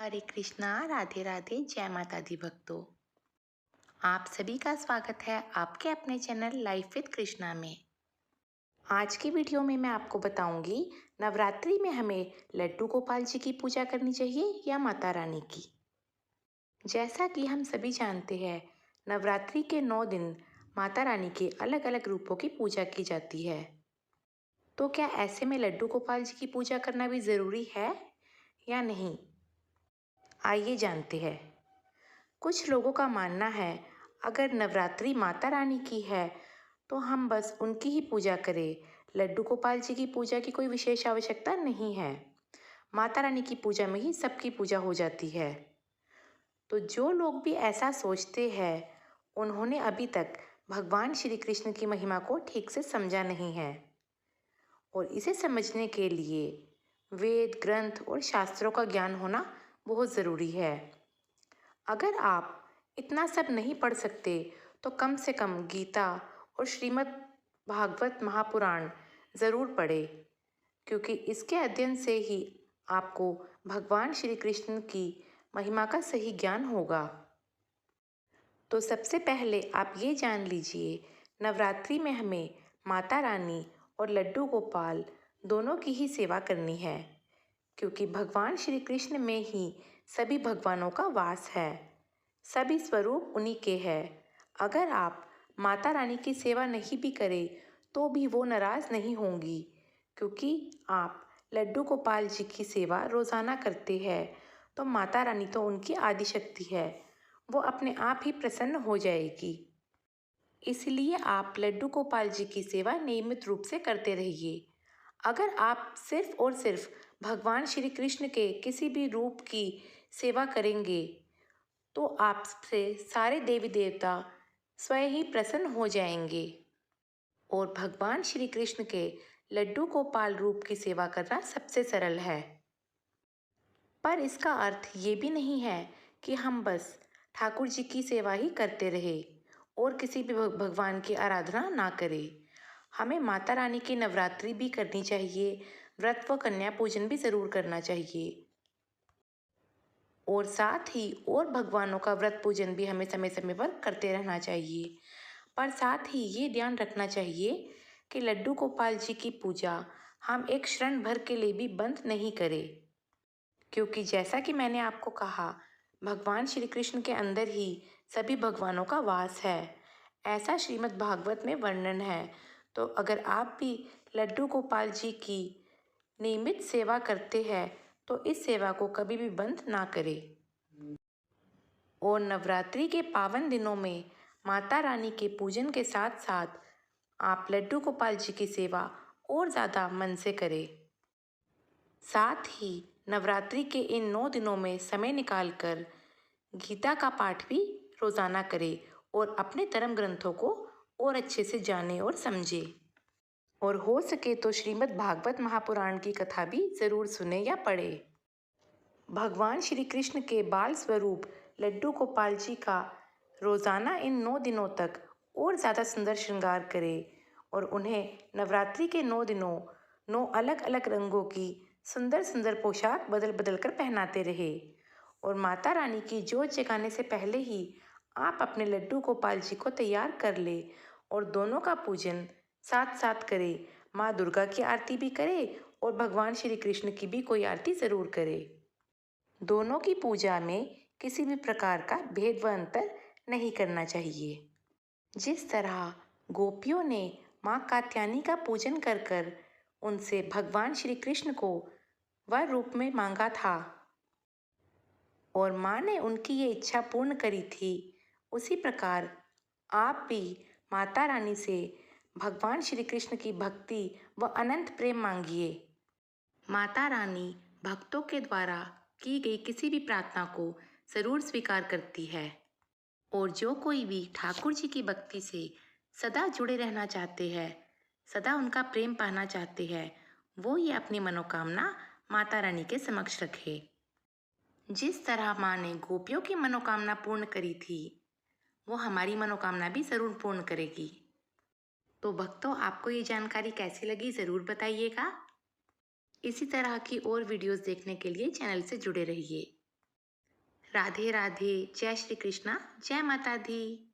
हरे कृष्णा, राधे राधे, जय माता दी भक्तों। आप सभी का स्वागत है आपके अपने चैनल लाइफ विद कृष्णा में। आज की वीडियो में मैं आपको बताऊंगी नवरात्रि में हमें लड्डू गोपाल जी की पूजा करनी चाहिए या माता रानी की। जैसा कि हम सभी जानते हैं, नवरात्रि के 9 दिन माता रानी के अलग अलग रूपों की पूजा की जाती है। तो क्या ऐसे में लड्डू गोपाल जी की पूजा करना भी ज़रूरी है या नहीं? आइए जानते हैं। कुछ लोगों का मानना है अगर नवरात्रि माता रानी की है तो हम बस उनकी ही पूजा करें, लड्डू गोपाल जी की पूजा की कोई विशेष आवश्यकता नहीं है। माता रानी की पूजा में ही सबकी पूजा हो जाती है। तो जो लोग भी ऐसा सोचते हैं उन्होंने अभी तक भगवान श्री कृष्ण की महिमा को ठीक से समझा नहीं है। और इसे समझने के लिए वेद ग्रंथ और शास्त्रों का ज्ञान होना बहुत ज़रूरी है। अगर आप इतना सब नहीं पढ़ सकते तो कम से कम गीता और श्रीमद् भागवत महापुराण ज़रूर पढ़ें, क्योंकि इसके अध्ययन से ही आपको भगवान श्री कृष्ण की महिमा का सही ज्ञान होगा। तो सबसे पहले आप ये जान लीजिए, नवरात्रि में हमें माता रानी और लड्डू गोपाल दोनों की ही सेवा करनी है, क्योंकि भगवान श्री कृष्ण में ही सभी भगवानों का वास है। सभी स्वरूप उन्हीं के हैं। अगर आप माता रानी की सेवा नहीं भी करें तो भी वो नाराज़ नहीं होंगी, क्योंकि आप लड्डू गोपाल जी की सेवा रोज़ाना करते हैं। तो माता रानी तो उनकी आदि शक्ति है, वो अपने आप ही प्रसन्न हो जाएगी। इसलिए आप लड्डू गोपाल जी की सेवा नियमित रूप से करते रहिए। अगर आप सिर्फ और सिर्फ भगवान श्री कृष्ण के किसी भी रूप की सेवा करेंगे तो आपसे सारे देवी देवता स्वयं ही प्रसन्न हो जाएंगे। और भगवान श्री कृष्ण के लड्डू गोपाल रूप की सेवा करना सबसे सरल है। पर इसका अर्थ ये भी नहीं है कि हम बस ठाकुर जी की सेवा ही करते रहे और किसी भी भगवान की आराधना ना करें। हमें माता रानी की नवरात्रि भी करनी चाहिए, व्रत व कन्या पूजन भी ज़रूर करना चाहिए। और साथ ही और भगवानों का व्रत पूजन भी हमें समय समय पर करते रहना चाहिए। पर साथ ही ये ध्यान रखना चाहिए कि लड्डू गोपाल जी की पूजा हम एक क्षण भर के लिए भी बंद नहीं करें, क्योंकि जैसा कि मैंने आपको कहा, भगवान श्री कृष्ण के अंदर ही सभी भगवानों का वास है, ऐसा श्रीमद् भागवत में वर्णन है। तो अगर आप भी लड्डू गोपाल जी की नियमित सेवा करते हैं तो इस सेवा को कभी भी बंद ना करें। और नवरात्रि के पावन दिनों में माता रानी के पूजन के साथ साथ आप लड्डू गोपाल जी की सेवा और ज़्यादा मन से करें। साथ ही नवरात्रि के इन 9 दिनों में समय निकालकर गीता का पाठ भी रोज़ाना करें और अपने धर्म ग्रंथों को और अच्छे से जाने और समझे। और हो सके तो श्रीमद् भागवत महापुराण की कथा भी ज़रूर सुने या पढ़े। भगवान श्री कृष्ण के बाल स्वरूप लड्डू गोपाल जी का रोज़ाना इन 9 दिनों तक और ज़्यादा सुंदर श्रृंगार करें और उन्हें नवरात्रि के 9 दिनों 9 अलग अलग रंगों की सुंदर सुंदर पोशाक बदल बदल कर पहनाते रहे। और माता रानी की जोत जगाने से पहले ही आप अपने लड्डू गोपाल जी को तैयार कर ले और दोनों का पूजन साथ साथ करें। माँ दुर्गा की आरती भी करें और भगवान श्री कृष्ण की भी कोई आरती ज़रूर करें। दोनों की पूजा में किसी भी प्रकार का भेद व अंतर नहीं करना चाहिए। जिस तरह गोपियों ने माँ कात्यायनी का पूजन कर कर उनसे भगवान श्री कृष्ण को वर रूप में मांगा था और माँ ने उनकी ये इच्छा पूर्ण करी थी, उसी प्रकार आप भी माता रानी से भगवान श्री कृष्ण की भक्ति व अनंत प्रेम मांगिए। माता रानी भक्तों के द्वारा की गई किसी भी प्रार्थना को ज़रूर स्वीकार करती है। और जो कोई भी ठाकुर जी की भक्ति से सदा जुड़े रहना चाहते हैं, सदा उनका प्रेम पाना चाहते हैं, वो ये अपनी मनोकामना माता रानी के समक्ष रखे। जिस तरह माँ ने गोपियों की मनोकामना पूर्ण करी थी, वो हमारी मनोकामना भी ज़रूर पूर्ण करेगी। तो भक्तों, आपको ये जानकारी कैसी लगी ज़रूर बताइएगा। इसी तरह की और वीडियोस देखने के लिए चैनल से जुड़े रहिए। राधे राधे, जय श्री कृष्णा, जय माता दी।